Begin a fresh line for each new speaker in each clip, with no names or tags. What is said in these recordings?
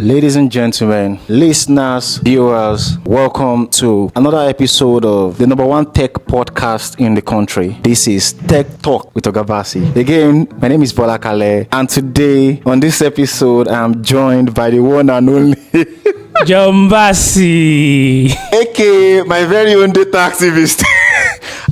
Ladies and gentlemen, listeners, viewers, welcome to another episode of the number one tech podcast in the country. This is Tech Talk with Ogabassey. Again, my name is Bola Kale, and today on this episode, I'm joined by the one and only
Ogabassey,
aka my very own data activist.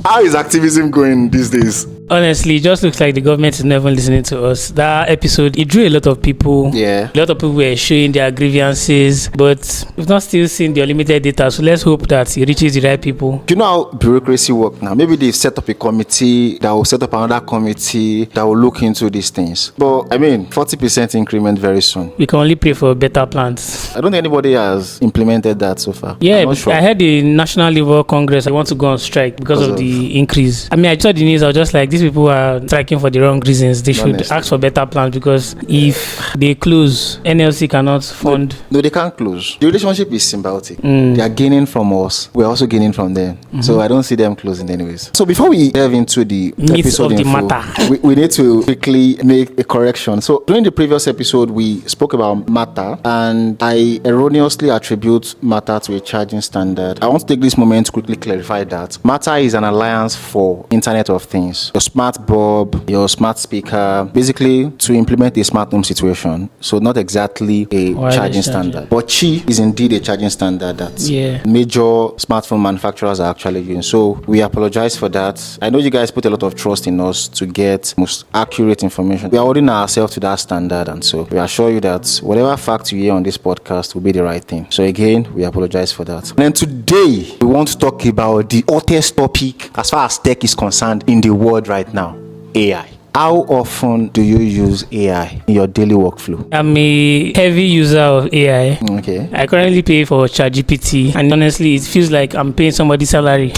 How is activism going these days?
Honestly, it just looks like the government is never listening to us. That episode, it drew a lot of people.
Yeah.
A lot of people were showing their grievances, but we've not still seen the unlimited data. So let's hope that it reaches the right people.
Do you know how bureaucracy works now? Maybe they've set up a committee that will set up another committee that will look into these things. But I mean, 40% increment very soon.
We can only pray for better plans.
I don't think anybody has implemented that so far.
Yeah, but sure. I heard the National Labour Congress, they want to go on strike because of the increase. I mean, I saw the news, I was just like, these people are striking for the wrong reasons. They should ask for better plans, because if they close, NLC cannot fund.
No, they can't close. The relationship is symbiotic. They are gaining from us. We're also gaining from them. So I don't see them closing anyways. So before we delve into the episode
of the
info,
matter,
we need to quickly make a correction. So during the previous episode, we spoke about matter, and I erroneously attribute matter to a charging standard. I want to take this moment to quickly clarify that matter is an alliance for Internet of Things. Your smart bulb, your smart speaker, basically to implement a smart home situation. So not exactly a charging standard. But Qi is indeed a charging standard that major smartphone manufacturers are actually using. So we apologize for that. I know you guys put a lot of trust in us to get most accurate information. We are holding ourselves to that standard, and so we assure you that whatever fact you hear on this podcast will be the right thing. So again, we apologize for that. And then today, we want to talk about the hottest topic as far as tech is concerned in the world right now: AI. How often do you use AI in your daily workflow?
I'm a heavy user of AI.
Okay.
I currently pay for ChatGPT, and honestly, it feels like I'm paying somebody's salary.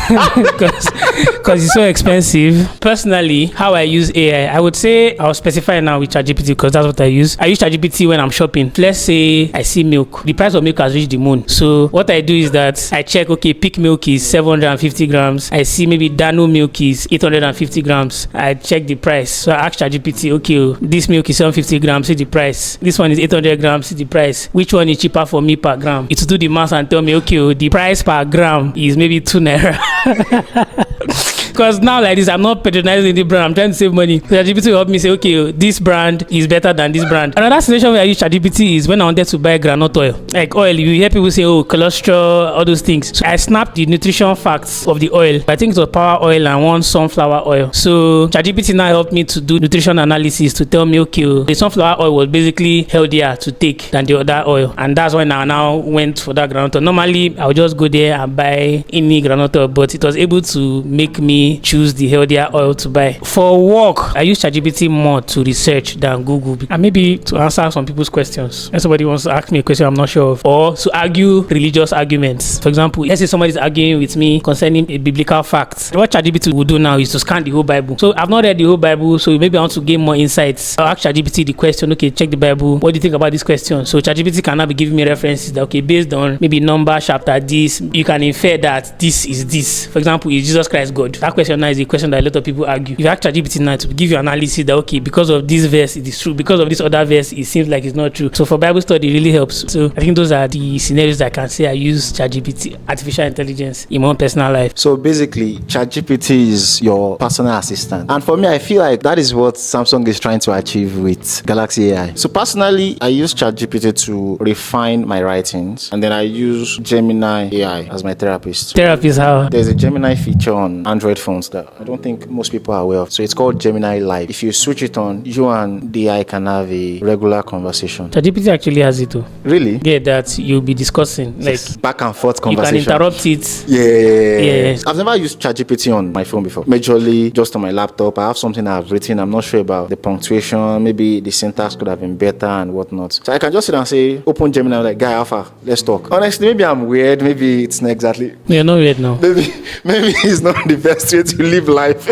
Because it's so expensive. Personally, how I use AI, I would say I'll specify now with ChatGPT, because that's what I use. I use ChatGPT when I'm shopping. Let's say I see milk. The price of milk has reached the moon. So what I do is that I check, okay, peak milk is 750 grams. I see maybe Dano milk is 850 grams. I check the price. So I ask ChatGPT, okay, this milk is 750 grams, see the price. This one is 800 grams, see the price. Which one is cheaper for me per gram? It will do the math and tell me, okay, the price per gram is maybe 2 naira. Because now like this, I'm not patronizing the brand, I'm trying to save money. So ChatGPT will help me say, okay, this brand is better than this brand. Another situation where I use ChatGPT is when I wanted to buy groundnut oil. Like oil, you hear people say, oh, cholesterol, all those things. So I snapped the nutrition facts of the oil. I think it was power oil and one sunflower oil. So ChatGPT now helped me to do nutrition analysis to tell me, okay, the sunflower oil was basically healthier to take than the other oil. And that's when I now went for that groundnut oil. Normally, I would just go there and buy any groundnut oil, but it was able to make me choose the healthier oil to buy. For work, I use ChatGPT more to research than Google, and maybe to answer some people's questions. If somebody wants to ask me a question I'm not sure of, or to argue religious arguments. For example, let's say somebody's arguing with me concerning a biblical fact. What ChatGPT will do now is to scan the whole Bible. So I've not read the whole Bible, so maybe I want to gain more insights. I'll ask ChatGPT the question, okay, check the Bible. What do you think about this question? So ChatGPT can now be giving me references that, okay, based on maybe number, chapter, this, you can infer that this is this. For example, is Jesus Christ God? That question now is a question that a lot of people argue. If you ask ChatGPT now to give you analysis that, okay, because of this verse it is true, because of this other verse it seems like it's not true. So for Bible study, it really helps. So I think those are the scenarios that I can say I use ChatGPT, artificial intelligence, in my own personal life.
So basically, ChatGPT is your personal assistant. And for me, I feel like that is what Samsung is trying to achieve with Galaxy AI. So personally, I use ChatGPT to refine my writings, and then I use Gemini AI as my therapist.
Therapist how?
There's a Gemini feature on Android phones that I don't think most people are aware of. So it's called Gemini Live. If you switch it on, you and the AI can have a regular conversation.
ChatGPT actually has it too.
Really?
Yeah, that you'll be discussing. Like
back and forth conversation.
You can interrupt it.
Yeah. I've never used ChatGPT on my phone before. Majorly just on my laptop. I have something I've written. I'm not sure about the punctuation. Maybe the syntax could have been better and whatnot. So I can just sit and say, open Gemini, like, guy, alpha, let's talk. Honestly, maybe I'm weird. Maybe it's not exactly.
You're not weird now.
Maybe it's not the best way to live life.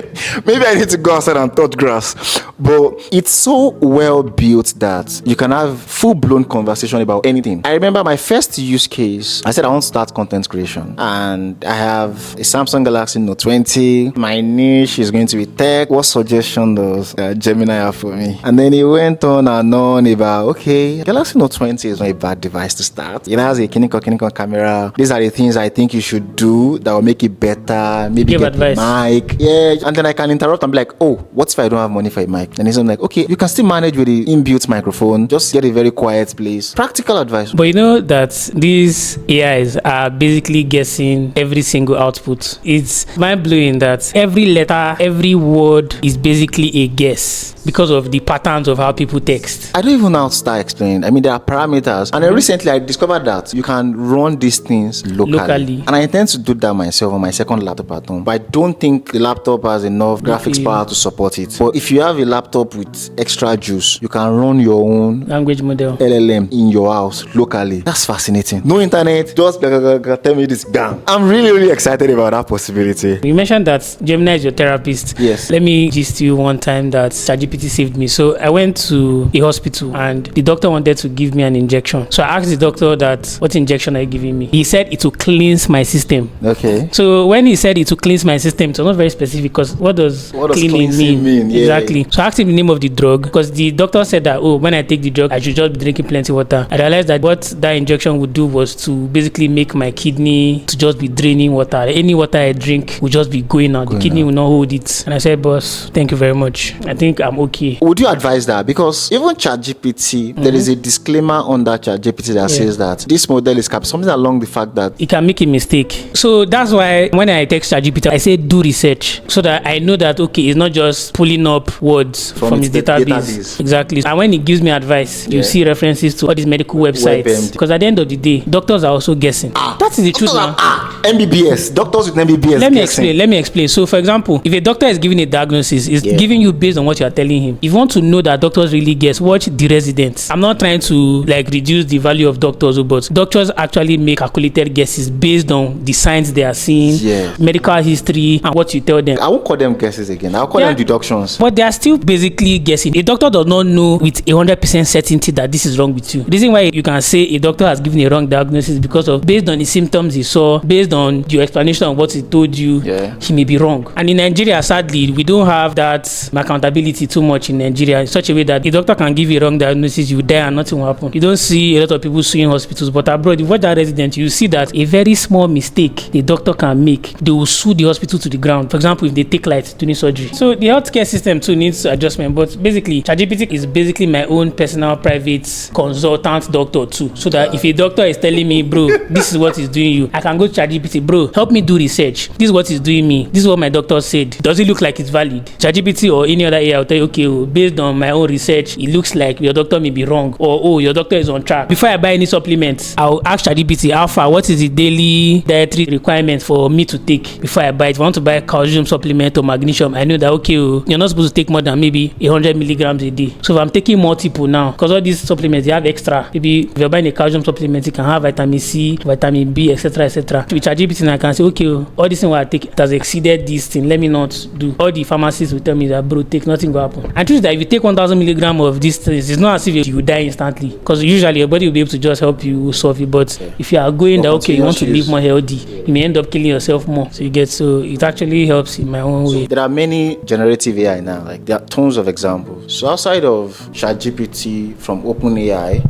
Maybe I need to go outside and touch grass. But it's so well built that you can have full-blown conversation about anything. I remember my first use case. I said I want to start content creation, and I have a Samsung Galaxy Note 20. My niche is going to be tech. What suggestion does Gemini have for me? And then he went on and on about, okay, Galaxy Note 20 is not a bad device to start. It has a Kinecon camera. These are the things I think you should do that will make it better. Maybe
Give
get
advice.
a mic. Yeah, and then I can interrupt and be like, oh, what if I don't have money for a mic? And he's like, okay, you can still manage with the inbuilt microphone. Just get a very quiet place. Practical advice.
But you know that these AIs are basically guessing every single output. It's mind-blowing that every letter, every word is basically a guess because of the patterns of how people text.
I don't even know how to start explaining. I mean, there are parameters. And then recently I discovered that you can run these things locally. And I intend to do that myself on my second laptop at home. But I don't think the laptop has enough graphics power to support it. But if you have a laptop with extra juice, you can run your own
Language model.
LLM in your house locally. That's fascinating. No internet, just tell me this. Bam. I'm really excited about that possibility.
You mentioned that Gemini is your therapist.
Yes.
Let me gist you one time that ChatGPT saved me. So I went to a hospital and the doctor wanted to give me an injection. So I asked the doctor that, what injection are you giving me? He said it will cleanse my system.
Okay.
So when he said it will cleanse my system, it was not very specific because what does cleaning mean?
Yeah.
Exactly. So I asked him the name of the drug because the doctor said that, oh, when I take the drug, I should just be drinking plenty water. I realized that what that injection would do was to basically make my kidney to just be draining water. Any water I drink will just be going out. The kidney will not hold it. And I said, boss, thank you very much. I think I'm okay.
Would you advise that? Because even ChatGPT, there is a disclaimer on that ChatGPT that says that this model is capped. Something along the fact that
it can make a mistake. So that's why when I text ChatGPT, I say do research so that I know that, okay, it's not just pulling up words from his database. Exactly. And when it gives me advice, you see references to all these medical websites. Because at the end of the day, doctors are also guessing. That is the truth now.
MBBS. Doctors with MBBS.
Let me explain. So for example, if a doctor is giving a diagnosis, it's giving you based on what you are telling him. If you want to know that doctors really guess, watch The Residents. I'm not trying to like reduce the value of doctors, but doctors actually make calculated guesses based on the signs they are seeing, medical history, and what you tell them.
I won't call them guesses again. I'll call them deductions.
But they are still basically guessing. A doctor does not know with 100% certainty that this is wrong with you. The reason why you can say a doctor has given a wrong diagnosis because of based on the symptoms he saw, based on your explanation of what he told you, he may be wrong. And in Nigeria, sadly, we don't have that accountability too much in Nigeria in such a way that a doctor can give you a wrong diagnosis, you die and nothing will happen. You don't see a lot of people suing hospitals, but abroad, if you watch that resident, you see that a very small mistake the doctor can make, they will sue the hospital to the ground. For example, if they take light during surgery. So the healthcare system too needs adjustment, but basically, ChatGPT is basically my own personal private consultant doctor too. So that if a doctor is telling me, bro, this is what is doing you, I can go to ChatGPT, bro, help me do research. This is what is doing me. This is what my doctor said. Does it look like it's valid? ChatGPT or any other AI will tell you, okay, based on my own research, it looks like your doctor may be wrong, or oh, your doctor is on track. Before I buy any supplements, I'll ask ChatGPT, Alpha, what is the daily dietary requirement for me to take before I buy it? If I want to buy calcium supplement or magnesium, I know that, okay, you're not supposed to take more than maybe 100 milligrams a day. So if I'm taking multiple now, because all these supplements, they have extra. Maybe if you're buying a calcium supplement, it can have vitamin C, vitamin B, etc., etc. With ChatGPT, I can say, okay, all this thing what I take, it has exceeded this thing. Let me not do. All the pharmacists will tell me that, bro, take, nothing will happen. And truth is that if you take 1,000 milligrams of these things, it's not as if you will die instantly. Because usually your body will be able to just help you solve it. But if you are going that, okay, you want to live more healthy, you may end up killing yourself more. So you get, so it actually helps in my own way.
There are many generative AI now, like there are tons of examples. So outside of ChatGPT from OpenAI,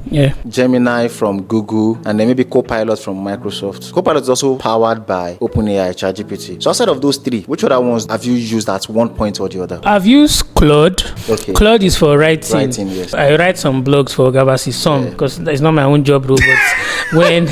Gemini from Google, and then maybe Copilot from Microsoft. Copilot is also powered by OpenAI, ChatGPT. So outside of those three, which other ones have you used at one point or the other?
I've used Claude.
Okay.
Claude is for writing.
Yes.
I write some blogs for Ogabassey, some, because it's not my own job role, but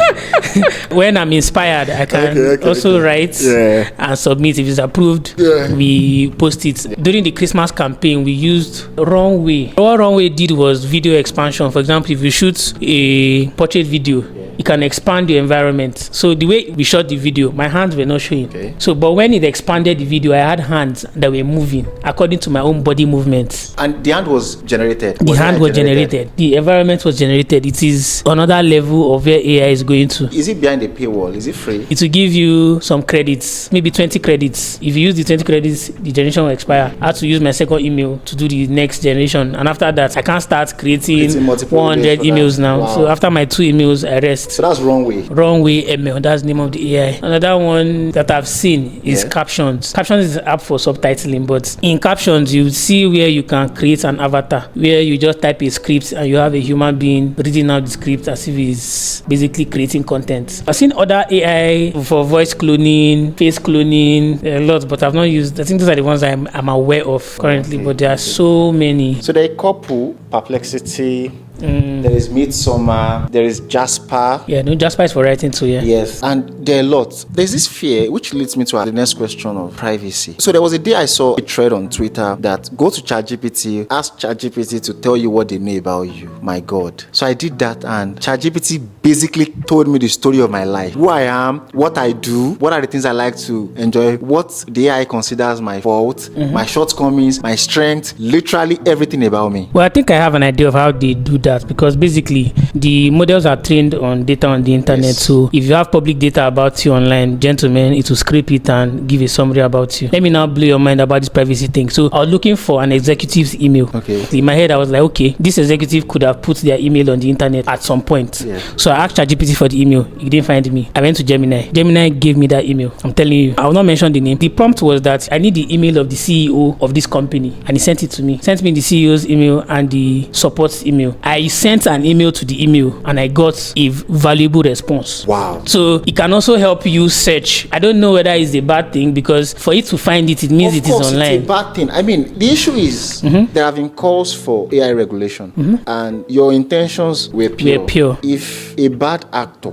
when I'm inspired, I can also write and submit. If it's approved, we post it. During the Christmas campaign, we used Runway. What Runway did was video expansion. For example, if you shoot a portrait video, it can expand your environment. So the way we shot the video, my hands were not showing.
Okay.
So, but when it expanded the video, I had hands that were moving according to my own body movements.
And the hand was generated.
The hand was generated. The environment was generated. It is another level of where AI is going to.
Is it behind the paywall? Is it free?
It will give you some credits, maybe 20 credits. If you use the 20 credits, the generation will expire. I had to use my second email to do the next generation. And after that, I can't start creating 100 emails now.
Wow.
So after my 2 emails, I rest.
So that's wrong way.
Wrong way ML. That's the name of the AI. Another one that I've seen is Captions. Captions is an app for subtitling, but in Captions, you see where you can create an avatar, where you just type a script and you have a human being reading out the script as if it's basically creating content. I've seen other AI for voice cloning, face cloning, a lot, but I've not used. I think those are the ones I'm aware of currently, but there are so many.
So there are a couple, Perplexity, there is Midsummer, there is Jasper.
Yeah, no, Jasper is for writing too, yeah.
Yes, and there are a lot. There's this fear, which leads me to the next question of privacy. So there was a day I saw a thread on Twitter that go to ChatGPT, ask ChatGPT to tell you what they know about you. My God. So I did that, and ChatGPT basically told me the story of my life. Who I am, what I do, what are the things I like to enjoy, what the AI considers my fault, my shortcomings, my strengths, literally everything about me.
Well, I think I have an idea of how they do that, because basically the models are trained on data on the internet.
Yes.
So if you have public data about you online, gentlemen, it will scrape it and give a summary about you. Let me now blow your mind about this privacy thing. So I was looking for an executive's email.
Okay.
In my head, I was like, okay, this executive could have put their email on the internet at some point.
Yeah.
So I asked ChatGPT for the email. He didn't find me. I went to Gemini. Gemini gave me that email. I'm telling you, I will not mention the name. The prompt was that I need the email of the CEO of this company, and he sent it to me. Sent me the CEO's email and the support's email. I sent an email to the email and I got a valuable response.
Wow.
So it can also help you search. I don't know whether it's a bad thing, because for it to find it, it means
Of
it is
course,
online.
it's a bad thing. I mean, the issue is there have been calls for AI regulation, and your intentions were pure. If a bad actor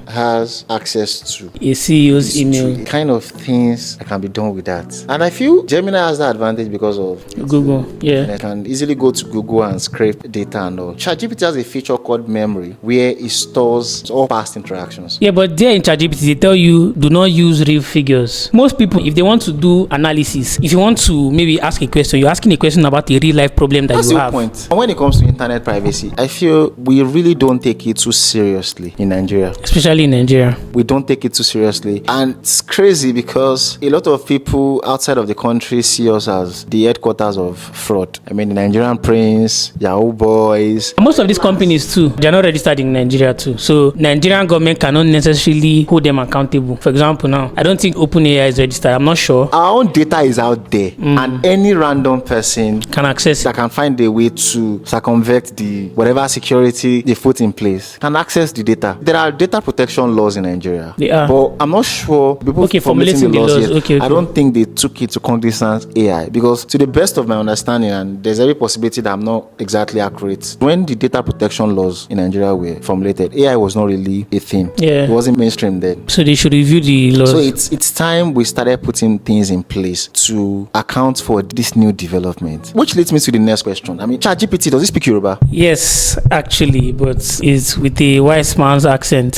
has access to
A CEO's email.
the kind of things that can be done with that, and I feel Gemini has that advantage because of
Google, yeah.
I can easily go to Google and scrape data and all. ChatGPT has a feature called memory where it stores all past interactions.
Yeah, but there in ChatGPT, they tell you do not use real figures. Most people, if they want to do analysis, if you want to maybe ask a question, you're asking a question about a real life problem that
That's
you
the
have.
point. And when it comes to internet privacy, I feel we really don't take it too seriously in Nigeria.
Especially in Nigeria.
We don't take it too seriously. And it's crazy because a lot of people outside of the country see us as the headquarters of fraud. I mean, the Nigerian prince, Yahoo boys.
Most of these companies too, they are not registered in Nigeria too. So Nigerian government cannot necessarily hold them accountable. For example, now, I don't think OpenAI is registered. I'm not sure.
Our own data is out there, and any random person
Can access
that can find a way to circumvent the whatever security they put in place can access the data. There are data protection laws in Nigeria.
They are.
But I'm not sure people
formulating the laws.
yet.
Okay.
I don't think they took it to cognizance AI, because to the best of my understanding, and there's every possibility that I'm not exactly accurate, when the data protection laws in Nigeria were formulated, AI was not really a thing.
Yeah.
It wasn't mainstream then.
So they should review the laws.
So it's time we started putting things in place to account for this new development. Which leads me to the next question. I mean, ChatGPT, does it speak Yoruba?
Yes, actually, but it's with a wise man's accent.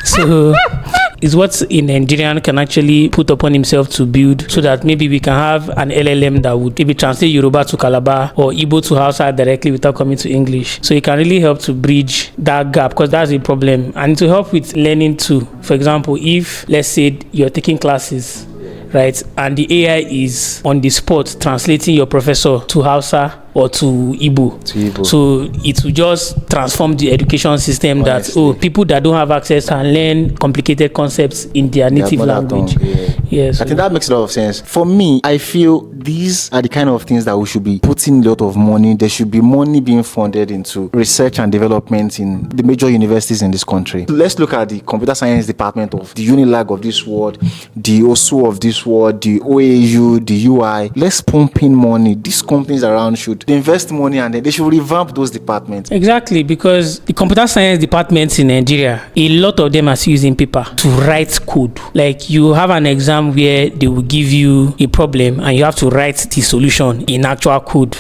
So is what a Nigerian can actually put upon himself to build, so that maybe we can have an LLM that would maybe translate Yoruba to Calabar or Igbo to Hausa directly without coming to English. So it can really help to bridge that gap, because that's a problem, and to help with learning too. For example, if let's say you're taking classes, right, and the AI is on the spot translating your professor to Hausa or to Igbo. So it will just transform the education system.
Honestly.
That people that don't have access can learn complicated concepts in their native language. Yes.
I think that makes a lot of sense. For me, I feel these are the kind of things that we should be putting a lot of money. There should be money being funded into research and development in the major universities in this country. Let's look at the computer science department of the Unilag of this world, the OSU of this world, the OAU, the UI. Let's pump in money. These companies around should invest money, and then they should revamp those departments.
Exactly, because the computer science departments in Nigeria, a lot of them are still using paper to write code. Like, you have an exam where they will give you a problem and you have to write the solution in actual code.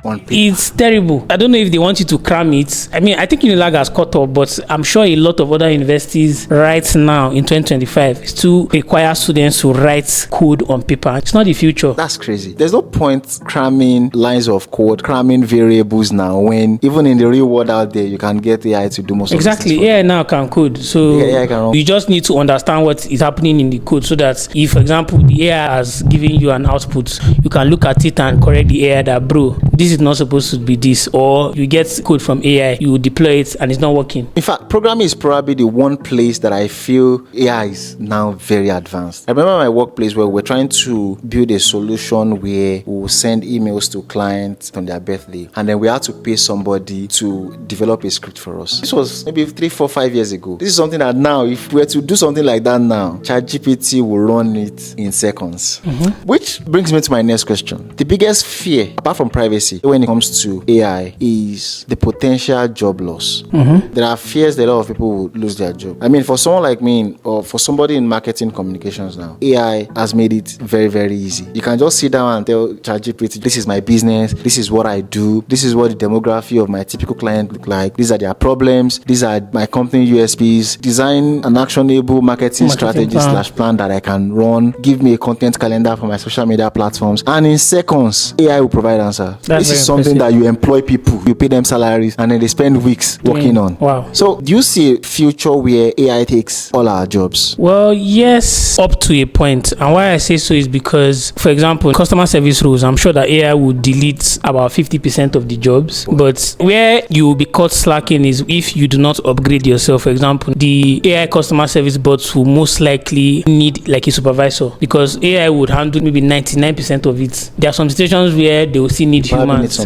on paper.
It's terrible. I don't know if they want you to cram it. I mean, I think Unilag has caught up, but I'm sure a lot of other universities right now in 2025 still require students to write code on paper. It's not the future.
That's crazy. There's no point cramming lines of code, cramming variables now, when even in the real world out there, you can get AI to do most of the things.
Exactly. AI now can code. So
AI can run.
you just need to understand what is happening in the code so that if, for example, the AI has given you an output, you can look at it and correct the AI that, bro, this is not supposed to be this. Or you get code from AI, you deploy it and it's not working.
In fact, programming is probably the one place that I feel AI is now very advanced. I remember my workplace where we're trying to build a solution where we'll send emails to clients on their birthday, and then we had to pay somebody to develop a script for us. This was maybe 3, 4, 5 years ago. This is something that now, if we were to do something like that now, ChatGPT will run it in seconds. Which brings me to my next question. The biggest fear, apart from privacy, when it comes to AI, is the potential job loss. There are fears that a lot of people will lose their job. I mean, for someone like me, or for somebody in marketing communications now, AI has made it very, very easy. You can just sit down and tell ChatGPT, this is my business, this is what I do, this is what the demography of my typical client look like, these are their problems, these are my company USPs, design an actionable marketing strategy / plan that I can run, give me a content calendar for my social media platforms, and in seconds, AI will provide answer. This is something that you employ people, you pay them salaries, and then they spend weeks working on.
Wow.
So do you see a future where AI takes all our jobs?
Well, yes, up to a point. And why I say so is because, for example, customer service roles, I'm sure that AI would delete about 50% of the jobs. But where you will be caught slacking is if you do not upgrade yourself. For example, the AI customer service bots will most likely need like a supervisor, because AI would handle maybe 99% of it. There are some situations where they will still need humans,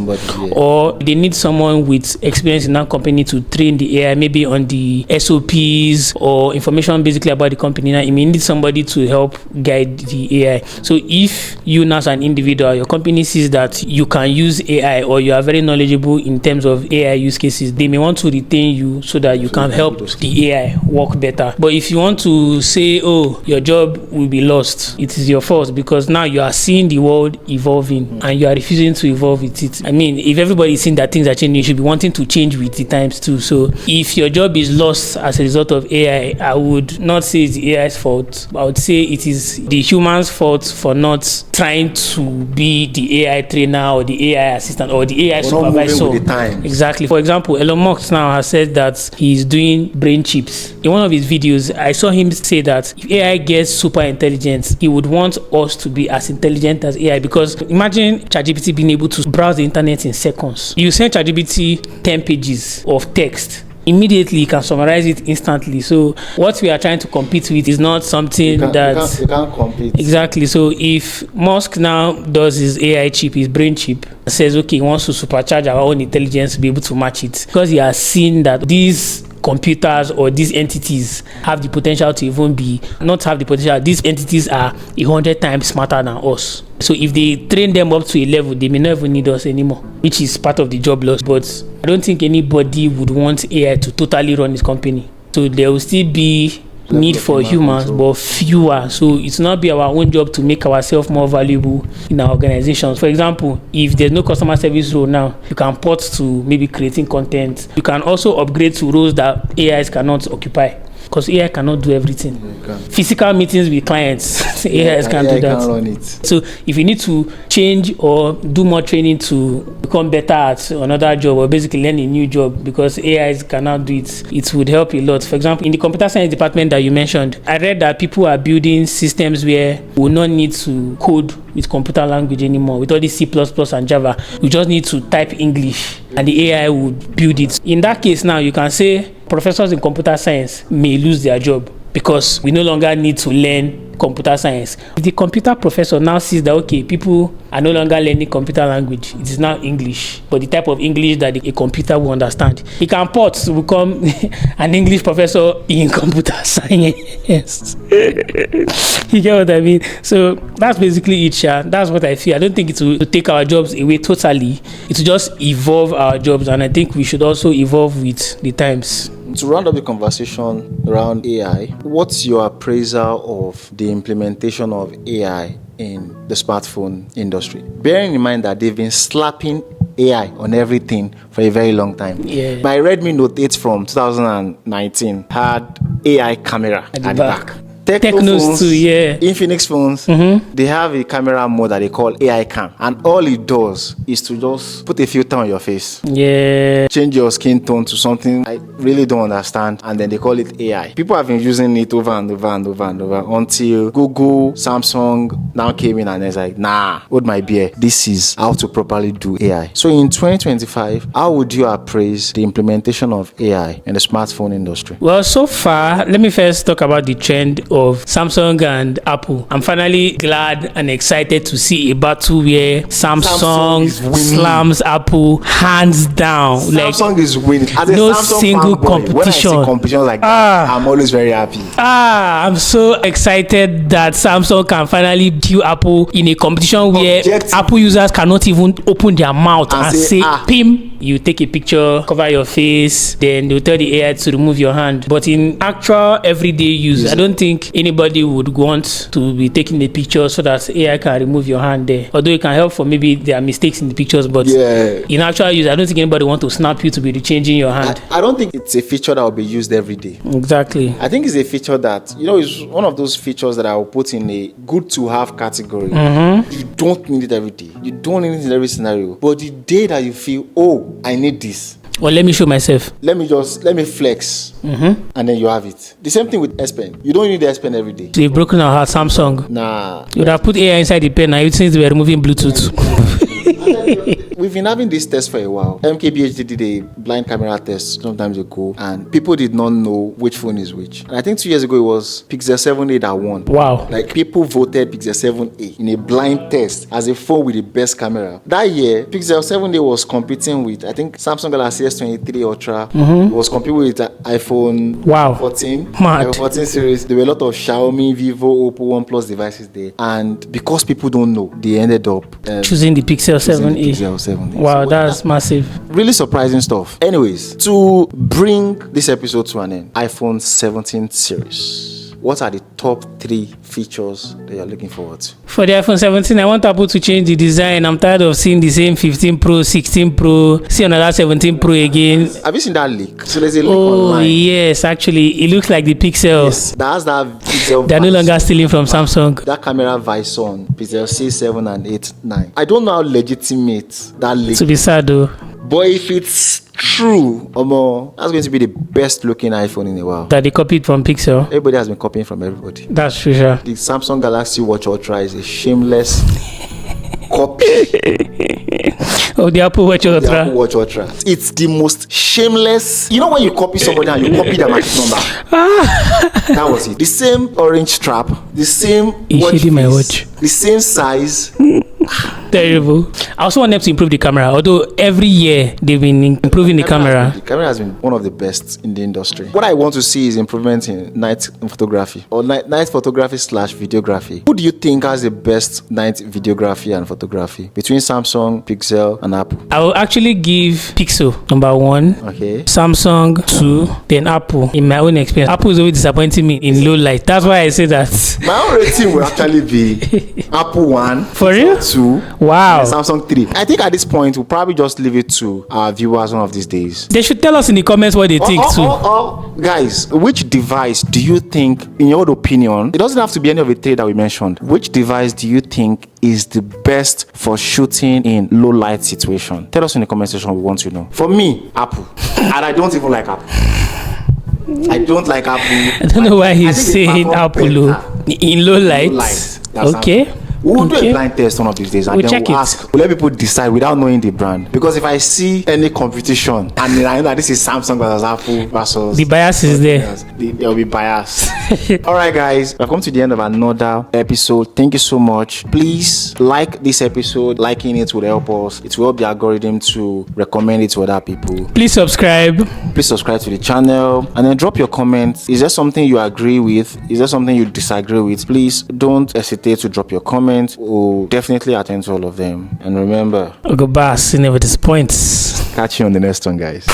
or they need someone with experience in that company to train the AI, maybe on the SOPs or information basically about the company. Now, you may need somebody to help guide the AI. So if you as an individual, your company sees that you can use AI or you are very knowledgeable in terms of AI use cases, they may want to retain you so that you can help the AI work better. But if you want to say, oh, your job will be lost, it is your fault, because now you are seeing the world evolving and you are refusing to evolve with it. I mean, if everybody is seeing that things are changing, you should be wanting to change with the times too. So if your job is lost as a result of AI, I would not say it's the AI's fault. I would say it is the human's fault for not trying to be the AI trainer or the AI assistant or the AI supervisor.
With the times.
Exactly. For example, Elon Musk now has said that he's doing brain chips. In one of his videos, I saw him say that if AI gets super intelligent, he would want us to be as intelligent as AI. Because imagine ChatGPT being able to browse the internet in seconds. You send ChatGPT 10 pages of text, immediately you can summarize it instantly. So what we are trying to compete with is not something
you can't compete.
Exactly. So if Musk now does his AI chip, his brain chip, says okay, he wants to supercharge our own intelligence to be able to match it, because he has seen that these computers or these entities have the potential to even be, not have the potential, these entities are 100 times smarter than us. So if they train them up to a level, they may not even need us anymore, which is part of the job loss. But I don't think anybody would want AI to totally run his company. So there will still be need for humans, but fewer. So it's not be our own job to make ourselves more valuable in our organizations. For example, if there's no customer service role now, you can port to maybe creating content. You can also upgrade to roles that AIs cannot occupy, because AI cannot do everything. Physical meetings with clients, AI can't do that.
Can run it.
So if you need to change or do more training to become better at another job, or basically learn a new job, because AI cannot do it, it would help a lot. For example, in the computer science department that you mentioned, I read that people are building systems where we will not need to code with computer language anymore. With all this C++ and Java, we just need to type English and the AI would build it. In that case now, you can say professors in computer science may lose their job, because we no longer need to learn computer science. The computer professor now sees that, okay, people are no longer learning computer language. It is now English, but the type of English that a computer will understand. He can port to become an English professor in computer science. You get what I mean? So that's basically it, Sha. That's what I feel. I don't think it will take our jobs away totally. It will just evolve our jobs, and I think we should also evolve with the times.
To round up the conversation around AI, what's your appraisal of the implementation of AI in the smartphone industry? Bearing in mind that they've been slapping AI on everything for a very long time.
Yeah.
My Redmi Note 8 from 2019 had AI camera at the back.
Technos
phones,
too, yeah.
Infinix phones, they have a camera mode that they call AI cam, and all it does is to just put a filter on your face, change your skin tone to something I really don't understand, and then they call it AI. People have been using it over and over and over and over until Google, Samsung now came in and it's like, nah, hold my beer. This is how to properly do AI. So in 2025, how would you appraise the implementation of AI in the smartphone industry?
Well, so far, let me first talk about the trend of Samsung and Apple. I'm finally glad and excited to see a battle where Samsung slams Apple hands down.
Samsung is winning. As a
no
Samsung
single
fanboy,
competition.
When I see competition like that, I'm always very happy.
I'm so excited that Samsung can finally kill Apple in a competition where Apple users cannot even open their mouth and say Pim. You take a picture, cover your face, then they'll tell the AI to remove your hand. But in actual everyday use, I don't think anybody would want to be taking the picture so that AI can remove your hand there. Although it can help for maybe there are mistakes in the pictures, but in actual use, I don't think anybody want to snap you to be changing your hand.
I don't think it's a feature that will be used every day.
Exactly.
I think it's a feature that, it's one of those features that I will put in a good to have category. You don't need it every day. You don't need it in every scenario. But the day that you feel, oh, I need this.
Well, let me show myself.
Let me flex. And then you have it. The same thing with S Pen. You don't need the S Pen every day.
They've broken our heart, Samsung.
Nah.
You would have put AI inside the pen now since they were removing Bluetooth.
We've been having this test for a while. MKBHD did a blind camera test sometimes ago, and people did not know which phone is which. And I think 2 years ago it was Pixel 7a that won.
Wow.
Like, people voted Pixel 7a in a blind test as a phone with the best camera. That year, Pixel 7a was competing with, I think, Samsung Galaxy S23 Ultra. It was competing with iPhone 14.
Mad.
iPhone 14 series. There were a lot of Xiaomi, Vivo, Oppo, OnePlus devices there. And because people don't know, they ended up
choosing the Pixel 7a. Wow, that's massive.
Really surprising stuff. Anyways, to bring this episode to an end, iPhone 17 series. What are the top 3 features that you're looking forward to? For
the iPhone 17, I want Apple to change the design. I'm tired of seeing the same 15 Pro, 16 Pro, see another 17 Pro again.
Have you seen that leak? So there's a leak online.
Oh, yes, actually. It looks like the Pixel.
Yes, that's that Pixel.
They're no longer stealing from Samsung.
That camera visor on Pixel C7 and 8, 9. I don't know how legitimate that leak is.
To be sad though.
But if it's true, that's going to be the best looking iPhone in the world.
That they copied from Pixel.
Everybody has been copying from everybody.
That's true, sure.
The Samsung Galaxy Watch Ultra is a shameless copy
of the Apple Watch Ultra.
The Apple Watch Ultra. It's the most shameless. You know when you copy somebody and you copy their market number? That was it. The same orange strap, the same watch face,
my watch.
The same size.
Terrible. I also want them to improve the camera. Although every year they've been improving the camera.
The camera has been one of the best in the industry. What I want to see is improvement in night photography or night photography / videography. Who do you think has the best night videography and photography between Samsung, Pixel, and Apple? I
will actually give Pixel number 1.
Okay.
Samsung 2, then Apple. In my own experience, Apple is always disappointing me in low light. That's why I say that.
My own rating will actually be Apple 1,
for real,
2.
Wow.
And Samsung 3. I think at this point we'll probably just leave it to our viewers one of these days.
They should tell us in the comments what they think too.
Guys, which device do you think, in your opinion, it doesn't have to be any of the 3 that we mentioned, which device do you think is the best for shooting in low light situation? Tell us in the comment section. We want to know. For me, Apple. And I don't even like Apple. I don't like Apple.
I don't know why he's saying Apple in low light. Okay.
We'll do a blind test one of these days and then we'll ask. We'll let people decide without knowing the brand. Because if I see any competition and I know that this is Samsung versus Apple versus...
The bias is there.
There'll be bias. Alright guys, we've come to the end of another episode. Thank you so much. Please like this episode. Liking it will help us. It will help the algorithm to recommend it to other people.
Please subscribe.
Please subscribe to the channel and then drop your comments. Is there something you agree with? Is there something you disagree with? Please don't hesitate to drop your comments. We'll definitely attend to all of them. And remember,
Ogabassey never disappoints.
Catch you on the next one, guys.